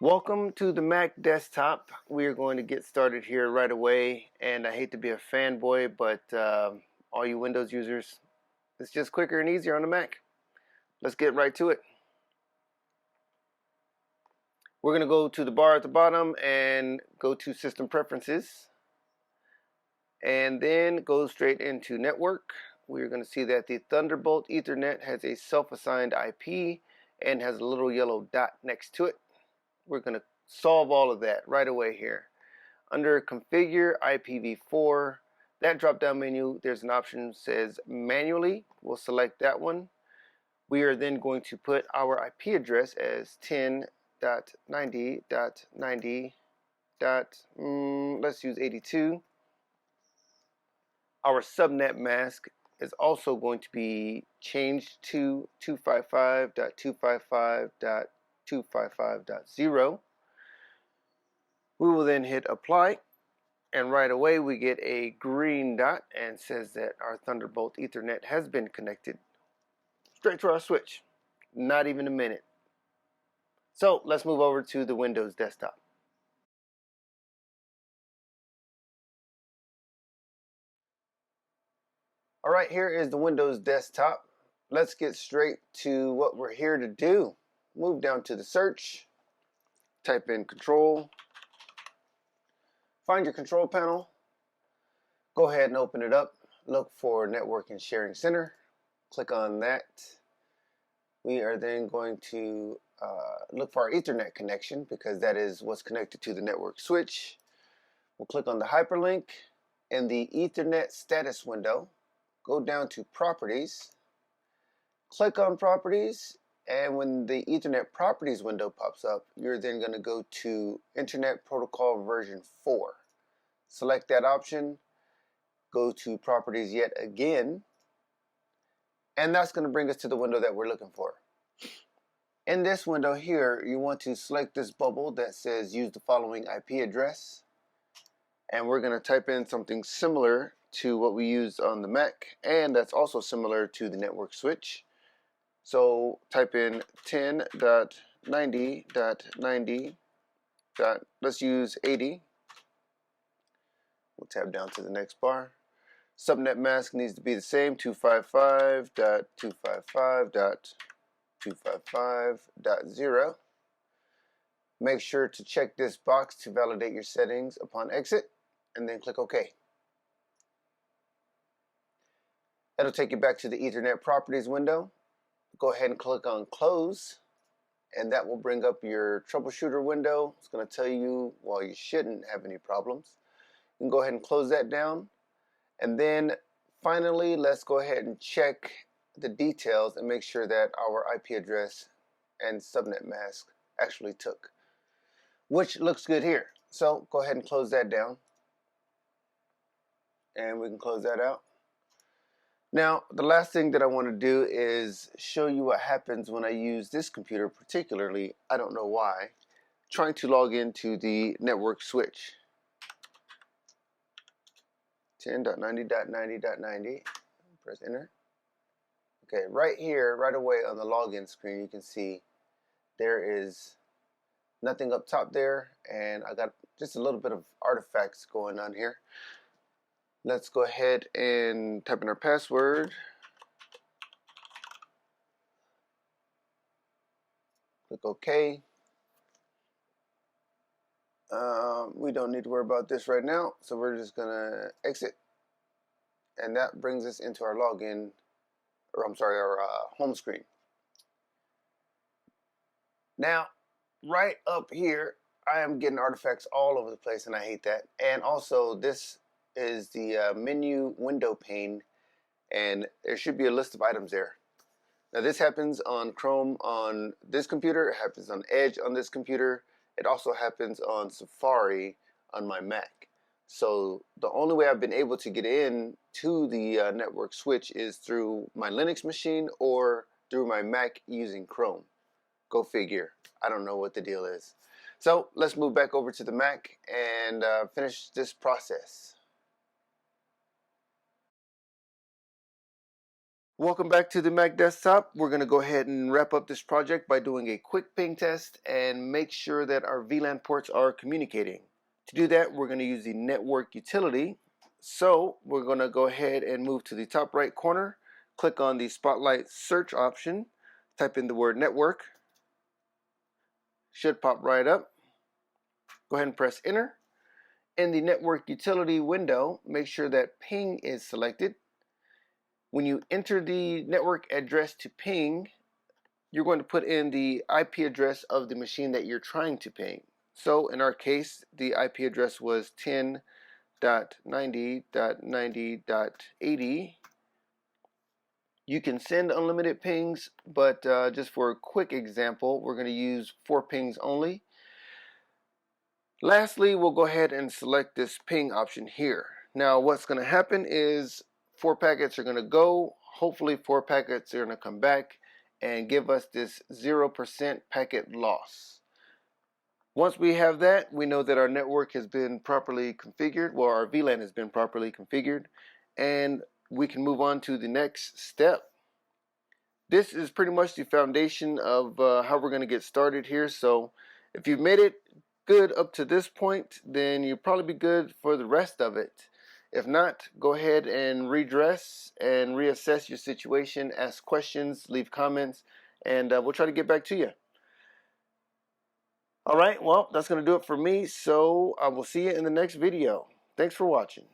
Welcome to the Mac desktop. We are going to get started here right away, and I hate to be a fanboy, but all you Windows users, it's just quicker and easier on the Mac. Let's get right to it. We're going to go to the bar at the bottom and go to System Preferences, and then go straight into Network. We're going to see that the Thunderbolt Ethernet has a self-assigned IP and has a little yellow dot next to it. We're going to solve all of that right away here. Under Configure IPv4, that drop down menu, there's an option that says Manually. We'll select that one. We are then going to put our IP address as 10.90.90. Let's use 82. Our subnet mask is also going to be changed to 255.255.255.0. We will then hit apply, and right away we get a green dot and says that our Thunderbolt Ethernet has been connected straight to our switch. Not even a minute. So let's move over to the Windows desktop. Alright, here is the Windows desktop. Let's get straight to what we're here to do. Move down to the search, type in control, find your control panel, go ahead and open it up, look for Network and Sharing Center, click on that. We are then going to look for our Ethernet connection because that is what's connected to the network switch. We'll click on the hyperlink in the Ethernet status window. Go down to Properties, click on Properties, and when the Ethernet Properties window pops up, you're then going to go to Internet Protocol version 4. Select that option, go to Properties yet again, and that's going to bring us to the window that we're looking for. In this window here, you want to select this bubble that says use the following IP address, and we're going to type in something similar to what we used on the Mac, and that's also similar to the network switch. So type in 10.90.90. Let's use 80. We'll tab down to the next bar. Subnet mask needs to be the same, 255.255.255.0. Make sure to check this box to validate your settings upon exit, and then click OK. It'll take you back to the Ethernet Properties window. Go ahead and click on Close, and that will bring up your troubleshooter window. It's going to tell you, well, you shouldn't have any problems. You can go ahead and close that down. And then finally, let's go ahead and check the details and make sure that our IP address and subnet mask actually took, which looks good here. So go ahead and close that down, and we can close that out. Now, the last thing that I want to do is show you what happens when I use this computer particularly. I don't know why. Trying to log into the network switch. 10.90.90.90. Press enter. Okay, right here, right away on the login screen, you can see there is nothing up top there, and I got just a little bit of artifacts going on here. Let's go ahead and type in our password. Click OK. We don't need to worry about this right now, so we're just going to exit. And that brings us into our login, or I'm sorry, our home screen. Now, right up here, I am getting artifacts all over the place, and I hate that. And also, this is the menu window pane, and there should be a list of items there. Now this happens on Chrome on this computer, it happens on Edge on this computer, it also happens on Safari on my Mac. So the only way I've been able to get in to the network switch is through my Linux machine or through my Mac using Chrome. Go figure. I don't know what the deal is. So let's move back over to the Mac and finish this process. Welcome back to the Mac desktop. We're going to go ahead and wrap up this project by doing a quick ping test and make sure that our VLAN ports are communicating. To do that, we're going to use the network utility. So we're going to go ahead and move to the top right corner, click on the spotlight search option, type in the word network. Should pop right up. Go ahead and press enter. In the network utility window, make sure that ping is selected. When you enter the network address to ping, you're going to put in the IP address of the machine that you're trying to ping. So in our case, the IP address was 10.90.90.80. You can send unlimited pings, but just for a quick example, we're going to use 4 pings only. Lastly, we'll go ahead and select this ping option here. Now what's going to happen is 4 packets are going to go. Hopefully 4 packets are going to come back and give us this 0% packet loss. Once we have that, we know that our network has been properly configured. Well, our VLAN has been properly configured, and we can move on to the next step. This is pretty much the foundation of how we're going to get started here. So if you've made it good up to this point, then you'll probably be good for the rest of it. If not, go ahead and redress and reassess your situation, ask questions, leave comments, and we'll try to get back to you. Alright, well, that's going to do it for me, so I will see you in the next video. Thanks for watching.